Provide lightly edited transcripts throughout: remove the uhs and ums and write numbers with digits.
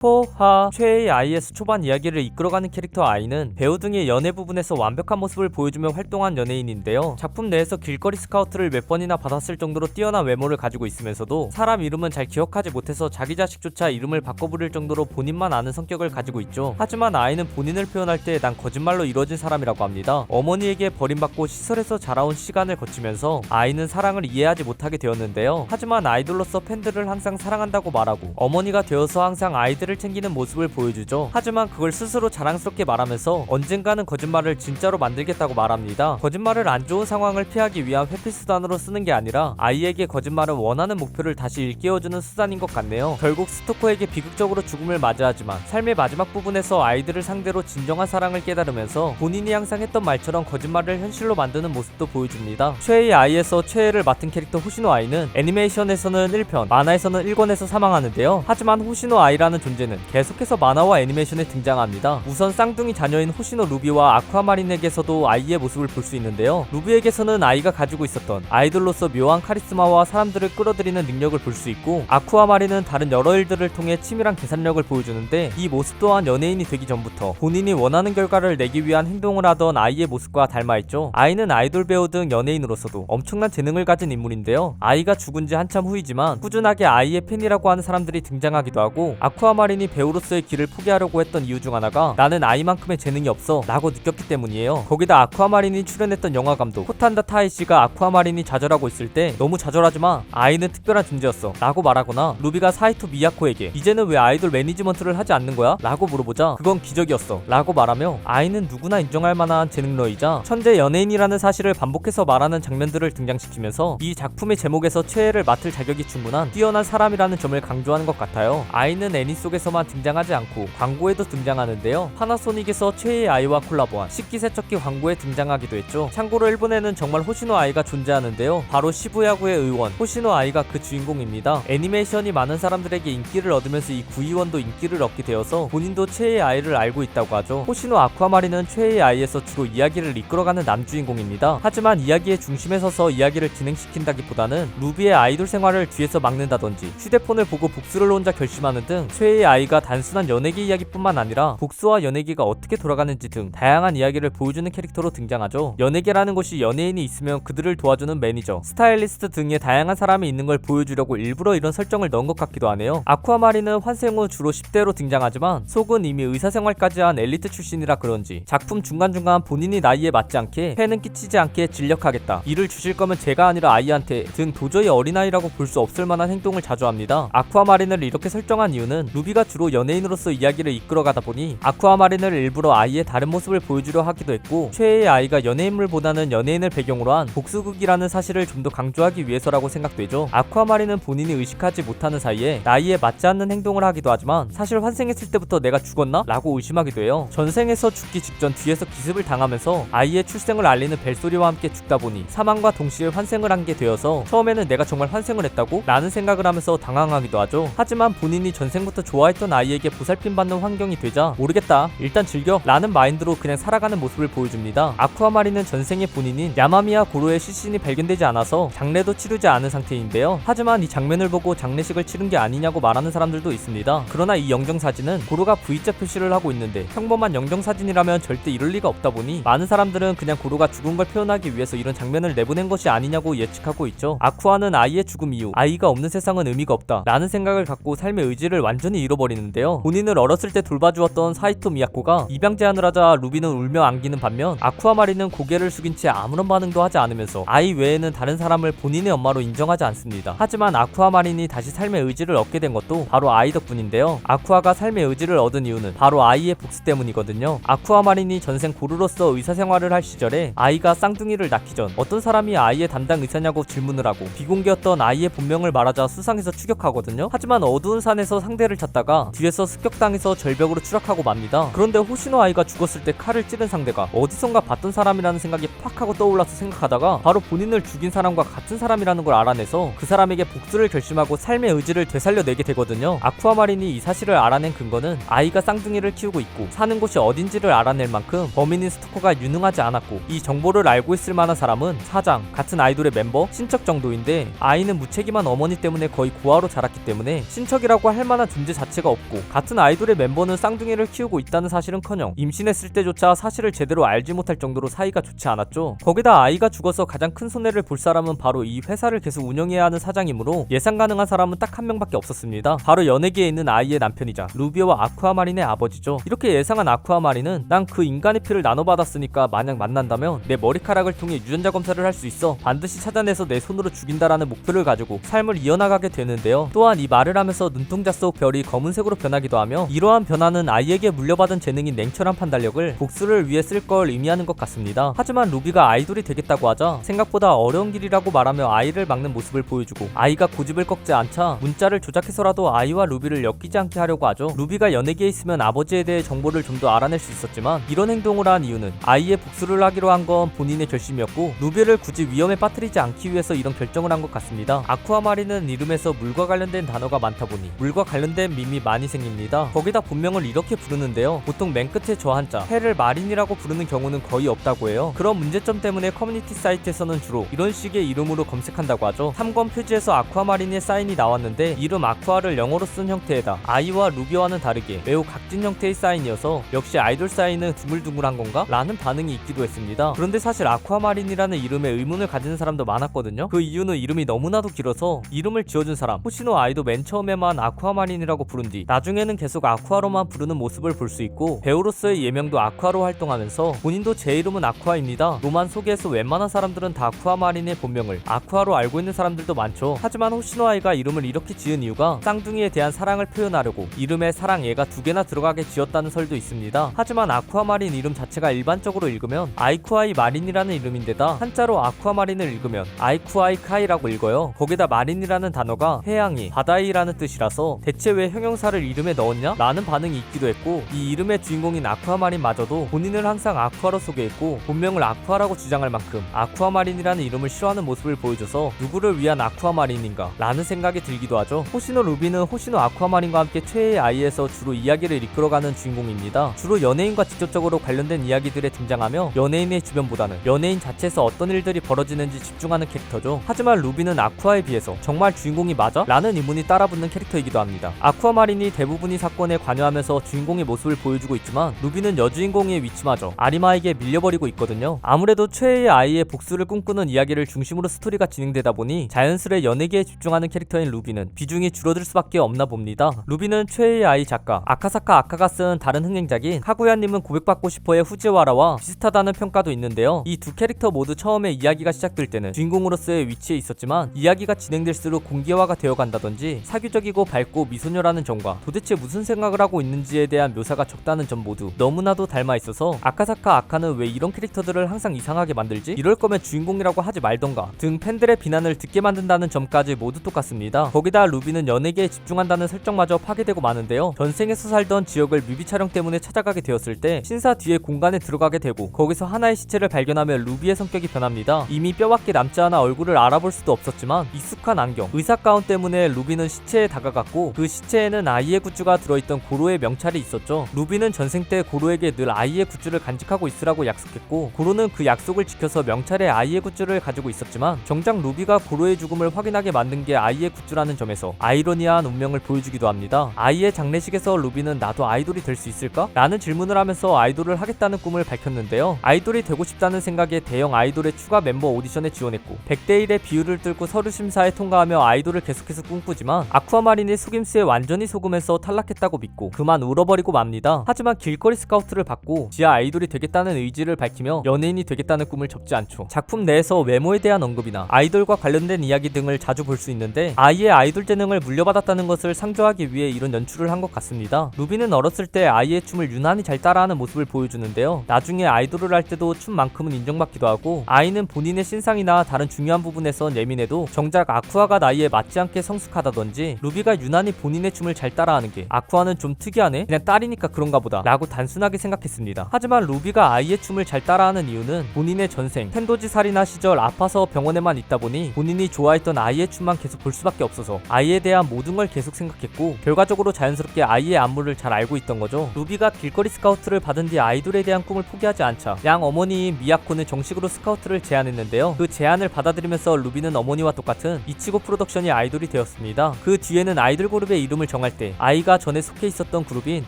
포하 최애의 IS 초반 이야기를 이끌어가는 캐릭터 아이는 배우 등의 연애 부분에서 완벽한 모습을 보여주며 활동한 연예인인데요. 작품 내에서 길거리 스카우트를 몇 번이나 받았을 정도로 뛰어난 외모를 가지고 있으면서도 사람 이름은 잘 기억하지 못해서 자기 자식조차 이름을 바꿔 부를 정도로 본인만 아는 성격을 가지고 있죠. 하지만 아이는 본인을 표현할 때 난 거짓말로 이루어진 사람이라고 합니다. 어머니에게 버림받고 시설에서 자라온 시간을 거치면서 아이는 사랑을 이해하지 못하게 되었는데요. 하지만 아이돌로서 팬들을 항상 사랑한다고 말하고 어머니가 되어서 항상 아이들을 챙기는 모습을 보여주죠. 하지만 그걸 스스로 자랑스럽게 말하면서 언젠가는 거짓말을 진짜로 만들겠다고 말합니다. 거짓말을 안 좋은 상황을 피하기 위한 회피 수단으로 쓰는 게 아니라 아이에게 거짓말은 원하는 목표를 다시 일깨워주는 수단인 것 같네요. 결국 스토커에게 비극적으로 죽음을 맞이하지만 삶의 마지막 부분에서 아이들을 상대로 진정한 사랑을 깨달으면서 본인이 항상 했던 말처럼 거짓말을 현실로 만드는 모습도 보여줍니다. 최애의 아이에서 최애를 맡은 캐릭터 호시노 아이는 애니메이션에서는 1편, 만화에서는 1권에서 사망하는데요. 하지만 호시노 아이라는 존재는 계속해서 만화와 애니메이션에 등장합니다. 우선 쌍둥이 자녀인 호시노 루비와 아쿠아마린에게서도 아이의 모습을 볼 수 있는데요. 루비에게서는 아이가 가지고 있었던 아이돌로서 묘한 카리스마와 사람들을 끌어들이는 능력을 볼 수 있고, 아쿠아마린은 다른 여러 일들을 통해 치밀한 계산력을 보여주는데, 이 모습 또한 연예인이 되기 전부터 본인이 원하는 결과를 내기 위한 행동을 하던 아이의 모습과 닮아있죠. 아이는 아이돌 배우 등 연예인으로서도 엄청난 재능을 가진 인물인데요. 아이가 죽은 지 한참 후이지만 꾸준하게 아이의 팬이라고 하는 사람들이 등장하기도 하고, 아쿠아마린이 배우로서의 길을 포기하려고 했던 이유 중 하나가 나는 아이만큼의 재능이 없어 라고 느꼈기 때문이에요. 거기다 아쿠아마린이 출연했던 영화 감독 호탄다 타이시가 아쿠아마린이 좌절하고 있을 때 너무 좌절하지마, 아이는 특별한 존재였어 라고 말하거나, 루비가 사이토 미야코에게 이제는 왜 아이돌 매니지먼트를 하지 않는 거야? 라고 물어보자 그건 기적이었어 라고 말하며, 아이는 누구나 인정할 만한 재능러이자 천재 연예인이라는 사실을 반복해서 말하는 장면들을 등장시키면서 이 작품의 제목에서 최애를 맡을 자격이 충분한 뛰어난 사람이라는 점을 강조하는 것 같아요. 아이는 애니 속에서만 등장하지 않고 광고에도 등장하는데요. 파나소닉에서 최애의 아이와 콜라보한 식기세척기 광고에 등장하기도 했죠. 참고로 일본에는 정말 호시노 아이가 존재하는데요. 바로 시부야구의 의원 호시노 아이가 그 주인공입니다. 애니메이션이 많은 사람들에게 인기를 얻으면서 이 구의원도 인기를 얻게 되어서 본인도 최애의 아이를 알고 있다고 하죠. 호시노 아쿠아마린은 최애의 아이에서 주로 이야기를 이끌어가는 남주인공입니다. 하지만 이야기의 중심에 서서 이야기를 진행시킨다기보다는 루비의 아이돌 생활을 뒤에서 막는다든지 휴대폰을 보고 복수를 혼자 결심하는 등 최애의 아이가 단순한 연예계 이야기뿐만 아니라 복수와 연예계가 어떻게 돌아가는지 등 다양한 이야기를 보여주는 캐릭터로 등장하죠. 연예계라는 곳이 연예인이 있으면 그들을 도와주는 매니저, 스타일리스트 등의 다양한 사람이 있는 걸 보여주려고 일부러 이런 설정을 넣은 것 같기도 하네요. 아쿠아마린은 환생 후 주로 10대로 등장하지만 속은 이미 의사생활까지 한 엘리트 출신이라 그런지 작품 중간중간 본인이 나이에 맞지 않게 팬은 끼치지 않게 진력하겠다, 일을 주실 거면 제가 아니라 아이한테 등 도저히 어린아이라고 볼 수 없을 만한 행동을 자주 합니다. 아쿠아마린을 이렇게 설정한 이유는 루비가 주로 연예인으로서 이야기를 이끌어가다 보니 아쿠아마린을 일부러 아이의 다른 모습을 보여주려 하기도 했고, 최애의 아이가 연예인물보다는 연예인을 배경으로 한 복수극이라는 사실을 좀 더 강조하기 위해서라고 생각되죠. 아쿠아마린은 본인이 의식하지 못하는 사이에 나이에 맞지 않는 행동을 하기도 하지만 사실 환생했을 때부터 내가 죽었나? 라고 의심하기도 해요. 전생에서 죽기 직전 뒤에서 기습을 당하면서 아이의 출생을 알리는 벨소리와 함께 죽다 보니 사망과 동시에 환생을 한 게 되어서 처음에는 내가 정말 환생을 했다고? 라는 생각을 하면서 당황하기도 하죠. 하지만 본인이 전생부터 좋아했던 아이에게 보살핌 받는 환경이 되자 모르겠다, 일단 즐겨 라는 마인드로 그냥 살아가는 모습을 보여줍니다. 아쿠아마린은 전생의 본인인 야마미야 고로의 시신이 발견되지 않아서 장례도 치르지 않은 상태인데요. 하지만 이 장면을 보고 장례식을 치른 게 아니냐고 말하는 사람들도 있습니다. 그러나 이 영정사진은 고로가 V자 표시를 하고 있는데 평범한 영정사진이라면 절대 이럴 리가 없다 보니 많은 사람들은 그냥 고로가 죽은 걸 표현하기 위해서 이런 장면을 내보낸 것이 아니냐고 예측하고 있죠. 아쿠아는 아이의 죽음 이후 아이가 없는 세상은 의미가 없다 라는 생각을 갖고 삶의 의지를 완전히 잃어버리는데요. 본인을 어렸을 때 돌봐주었던 사이토 미야코가 입양 제안을 하자 루비는 울며 안기는 반면, 아쿠아마린은 고개를 숙인 채 아무런 반응도 하지 않으면서 아이 외에는 다른 사람을 본인의 엄마로 인정하지 않습니다. 하지만 아쿠아마린이 다시 삶의 의지를 얻게 된 것도 바로 아이 덕분인데요. 아쿠아가 삶의 의지를 얻은 이유는 바로 아이의 복수 때문이거든요. 아쿠아마린이 전생 고르로서 의사생활을 할 시절에 아이가 쌍둥이를 낳기 전 어떤 사람이 아이의 담당 의사냐고 질문을 하고 비공개였던 아이의 본명을 말하자 수상해서 추격하거든요. 하지만 어두운 산에서 상대를 찾다가 뒤에서 습격당해서 절벽으로 추락하고 맙니다. 그런데 호시노 아이가 죽었을 때 칼을 찌른 상대가 어디선가 봤던 사람이라는 생각이 팍 하고 떠올라서 생각하다가 바로 본인을 죽인 사람과 같은 사람이라는 걸 알아내서 그 사람에게 복수를 결심하고 삶의 의지를 되살려내게 되거든요. 아쿠아마린이 이 사실을 알아낸 근거는 아이가 쌍둥이를 키우고 있고 사는 곳이 어딘지를 알아낼 만큼 범인인 스토커가 유능하지 않았고, 이 정보를 알고 있을 만한 사람은 사장, 같은 아이돌의 멤버, 친척 정도인데, 아이는 무책임한 어머니 때문에 거의 고아로 자랐기 때문에 친척이라고 할 만한 존재 자체가 자체가 없고 같은 아이돌의 멤버는 쌍둥이를 키우고 있다는 사실은커녕 임신했을 때조차 사실을 제대로 알지 못할 정도로 사이가 좋지 않았죠. 거기다 아이가 죽어서 가장 큰 손해를 볼 사람은 바로 이 회사를 계속 운영해야 하는 사장이므로 예상 가능한 사람은 딱 한 명밖에 없었습니다. 바로 연예계에 있는 아이의 남편이자 루비와 아쿠아마린의 아버지죠. 이렇게 예상한 아쿠아마린은 난 그 인간의 피를 나눠받았으니까 만약 만난다면 내 머리카락을 통해 유전자 검사를 할 수 있어 반드시 찾아내서 내 손으로 죽인다라는 목표를 가지고 삶을 이어나가게 되는데요. 또한 이 말을 하면서 눈동자 속 별이 검은색으로 변하기도 하며 이러한 변화는 아이에게 물려받은 재능인 냉철한 판단력을 복수를 위해 쓸 걸 의미하는 것 같습니다. 하지만 루비가 아이돌이 되겠다고 하자 생각보다 어려운 길이라고 말하며 아이를 막는 모습을 보여주고 아이가 고집을 꺾지 않자 문자를 조작해서라도 아이와 루비를 엮이지 않게 하려고 하죠. 루비가 연예계에 있으면 아버지에 대해 정보를 좀 더 알아낼 수 있었지만 이런 행동을 한 이유는 아이의 복수를 하기로 한 건 본인의 결심이었고 루비를 굳이 위험에 빠뜨리지 않기 위해서 이런 결정을 한 것 같습니다. 아쿠아마린은 이름에서 물과 관련된 단어가 많다 보니 물과 관련된 밈이 많이 생깁니다. 거기다 본명을 이렇게 부르는데요. 보통 맨 끝에 저 한자 해를 마린이라고 부르는 경우는 거의 없다고 해요. 그런 문제점 때문에 커뮤니티 사이트에서는 주로 이런 식의 이름으로 검색한다고 하죠. 3권 표지에서 아쿠아마린의 사인이 나왔는데 이름 아쿠아를 영어로 쓴 형태에다 아이와 루비와는 다르게 매우 각진 형태의 사인이어서 역시 아이돌 사인은 둥글둥글한 건가? 라는 반응이 있기도 했습니다. 그런데 사실 아쿠아마린이라는 이름에 의문을 가지는 사람도 많았거든요. 그 이유는 이름이 너무나도 길어서 이름을 지어준 사람 호시노 아이도 맨 처음에만 아쿠아마린이라고 부른 뒤 나중에는 계속 아쿠아로만 부르는 모습을 볼 수 있고 배우로서의 예명도 아쿠아로 활동하면서 본인도 제 이름은 아쿠아입니다. 로만 소개에서 웬만한 사람들은 다 아쿠아마린의 본명을 아쿠아로 알고 있는 사람들도 많죠. 하지만 호시노 아이가 이름을 이렇게 지은 이유가 쌍둥이에 대한 사랑을 표현하려고 이름에 사랑애가 2개나 들어가게 지었다는 설도 있습니다. 하지만 아쿠아마린 이름 자체가 일반적으로 읽으면 아이쿠아이 마린이라는 이름인데다 한자로 아쿠아마린을 읽으면 아이쿠아이 카이라고 읽어요. 거기다 마린이라는 단어가 해양이 바다이라는 뜻이라서 대체 왜 형용사를 이름에 넣었냐? 라는 반응이 있기도 했고 이 이름의 주인공인 아쿠아마린마저도 본인을 항상 아쿠아로 소개했고 본명을 아쿠아라고 주장할 만큼 아쿠아마린이라는 이름을 싫어하는 모습을 보여줘서 누구를 위한 아쿠아마린인가 라는 생각이 들기도 하죠. 호시노 루비는 호시노 아쿠아마린과 함께 최애의 아이에서 주로 이야기를 이끌어가는 주인공입니다. 주로 연예인과 직접적으로 관련된 이야기들에 등장하며 연예인의 주변보다는 연예인 자체에서 어떤 일들이 벌어지는지 집중하는 캐릭터죠. 하지만 루비는 아쿠아에 비해서 정말 주인공이 맞아? 라는 의문이 따라붙는 캐릭터이기도 합니다. 아쿠아마린이 대부분의 사건에 관여하면서 주인공의 모습을 보여주고 있지만 루비는 여주인공의 위치마저 아리마에게 밀려버리고 있거든요. 아무래도 최애의 아이의 복수를 꿈꾸는 이야기를 중심으로 스토리가 진행되다 보니 자연스레 연예계에 집중하는 캐릭터인 루비는 비중이 줄어들 수밖에 없나 봅니다. 루비는 최애의 아이 작가 아카사카 아카가 쓴 다른 흥행작인 카구야님은 고백받고 싶어의 후지와라와 비슷하다는 평가도 있는데요. 이 두 캐릭터 모두 처음에 이야기가 시작될 때는 주인공으로서의 위치에 있었지만 이야기가 진행될수록 공개화가 되어간다든지 사교적이고 밝고 미소녀라는 점과 도대체 무슨 생각을 하고 있는지에 대한 묘사가 적다는 점 모두 너무나도 닮아 있어서 아카사카 아카는 왜 이런 캐릭터들을 항상 이상하게 만들지? 이럴 거면 주인공이라고 하지 말던가 등 팬들의 비난을 듣게 만든다는 점까지 모두 똑같습니다. 거기다 루비는 연예계에 집중한다는 설정마저 파괴되고 마는데요. 전생에서 살던 지역을 뮤비 촬영 때문에 찾아가게 되었을 때 신사 뒤에 공간에 들어가게 되고 거기서 하나의 시체를 발견하며 루비의 성격이 변합니다. 이미 뼈밖에 남지 않아 얼굴을 알아볼 수도 없었지만 익숙한 안경, 의사 가운 때문에 루비는 시체에 다가갔고 그 시체에는 아이의 굿즈가 들어있던 고로의 명찰이 있었죠. 루비는 전생 때 고로에게 늘 아이의 굿즈를 간직하고 있으라고 약속했고 고로는 그 약속을 지켜서 명찰에 아이의 굿즈를 가지고 있었지만 정작 루비가 고로의 죽음을 확인하게 만든 게 아이의 굿즈라는 점에서 아이러니한 운명을 보여주기도 합니다. 아이의 장례식에서 루비는 나도 아이돌이 될 수 있을까? 라는 질문을 하면서 아이돌을 하겠다는 꿈을 밝혔는데요. 아이돌이 되고 싶다는 생각에 대형 아이돌의 추가 멤버 오디션에 지원했고 100대 1의 비율을 뚫고 서류 심사에 통과하며 아이돌을 계속해서 꿈꾸지만 아쿠아마린의 속임수에 완전히 속으면서 탈락했다고 믿고 그만 울어버리고 맙니다. 하지만 길거리 스카우트를 받고 지하 아이돌이 되겠다는 의지를 밝히며 연예인이 되겠다는 꿈을 접지 않죠. 작품 내에서 외모에 대한 언급이나 아이돌과 관련된 이야기 등을 자주 볼 수 있는데 아이의 아이돌 재능을 물려받았다는 것을 상조하기 위해 이런 연출을 한 것 같습니다. 루비는 어렸을 때 아이의 춤을 유난히 잘 따라하는 모습을 보여주는데요. 나중에 아이돌을 할 때도 춤만큼은 인정받기도 하고 아이는 본인의 신상이나 다른 중요한 부분에선 예민해도 정작 아쿠아가 나이에 맞지 않게 성숙하다든지 루비가 유난히 본인의 춤을 잘 따라하는 게 아쿠아는 좀 특이하네? 그냥 딸이니까 그런가 보다 라고 단순하게 생각했습니다. 하지만 루비가 아이의 춤을 잘 따라하는 이유는 본인의 전생 텐도지 살인아 시절 아파서 병원에만 있다 보니 본인이 좋아했던 아이의 춤만 계속 볼 수밖에 없어서 아이에 대한 모든 걸 계속 생각했고 결과적으로 자연스럽게 아이의 안무를 잘 알고 있던 거죠. 루비가 길거리 스카우트를 받은 뒤 아이돌에 대한 꿈을 포기하지 않자 양 어머니인 미야코는 정식으로 스카우트를 제안했는데요. 그 제안을 받아들이면서 루비는 어머니와 똑같은 이치고 프로덕션이 아이돌이 되었습니다. 그 뒤에는 아이돌 그룹의 이름을 정하고 정할 때 아이가 전에 속해 있었던 그룹인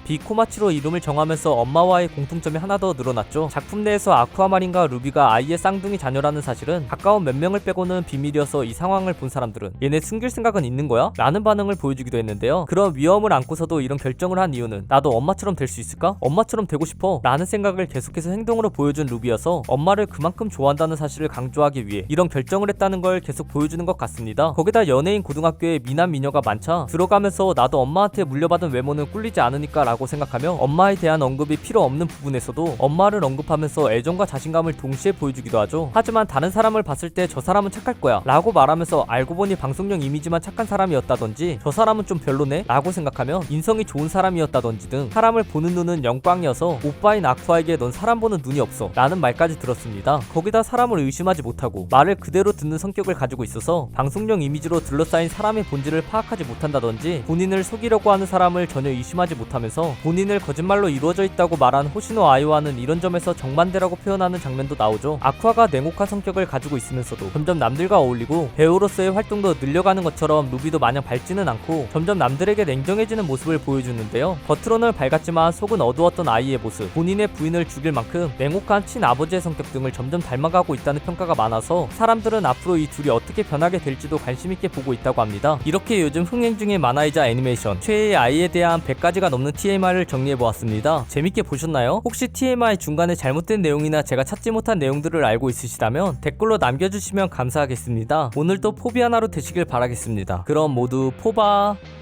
비코마치로 이름을 정하면서 엄마와의 공통점이 하나 더 늘어났죠. 작품 내에서 아쿠아마린과 루비가 아이의 쌍둥이 자녀라는 사실은 가까운 몇 명을 빼고는 비밀이어서 이 상황을 본 사람들은 얘네 숨길 생각은 있는 거야? 라는 반응을 보여주기도 했는데요. 그런 위험을 안고서도 이런 결정을 한 이유는 나도 엄마처럼 될 수 있을까? 엄마처럼 되고 싶어 라는 생각을 계속해서 행동으로 보여준 루비여서 엄마를 그만큼 좋아한다는 사실을 강조하기 위해 이런 결정을 했다는 걸 계속 보여주는 것 같습니다. 거기다 연예인 고등학교에 미남 미녀가 많자 들어가면서 나도 엄마한테 물려받은 외모는 꿀리지 않으니까 라고 생각하며 엄마에 대한 언급이 필요 없는 부분에서도 엄마를 언급하면서 애정과 자신감을 동시에 보여주기도 하죠. 하지만 다른 사람을 봤을 때 저 사람은 착할 거야 라고 말하면서 알고 보니 방송용 이미지만 착한 사람이었다던지 저 사람은 좀 별로네 라고 생각하며 인성이 좋은 사람이었다던지 등 사람을 보는 눈은 영광이어서 오빠인 아쿠아에게 넌 사람 보는 눈이 없어 라는 말까지 들었습니다. 거기다 사람을 의심하지 못하고 말을 그대로 듣는 성격을 가지고 있어서 방송용 이미지로 둘러싸인 사람의 본질을 파악하지 못한다던지 본인을 속이려고 하는 사람을 전혀 의심하지 못하면서 본인을 거짓말로 이루어져 있다고 말한 호시노 아이와는 이런 점에서 정반대라고 표현하는 장면도 나오죠. 아쿠아가 냉혹한 성격을 가지고 있으면서도 점점 남들과 어울리고 배우로서의 활동도 늘려가는 것처럼 루비도 마냥 밝지는 않고 점점 남들에게 냉정해지는 모습을 보여주는데요. 겉으로는 밝았지만 속은 어두웠던 아이의 모습, 본인의 부인을 죽일 만큼 냉혹한 친아버지의 성격 등을 점점 닮아가고 있다는 평가가 많아서 사람들은 앞으로 이 둘이 어떻게 변하게 될지도 관심있게 보고 있다고 합니다. 이렇게 요즘 흥행 중인 만화이자 애니메이션 최애의 아이에 대한 100가지가 넘는 TMI를 정리해보았습니다. 재밌게 보셨나요? 혹시 TMI 중간에 잘못된 내용이나 제가 찾지 못한 내용들을 알고 있으시다면 댓글로 남겨주시면 감사하겠습니다. 오늘도 포비 하나로 되시길 바라겠습니다. 그럼 모두 포바.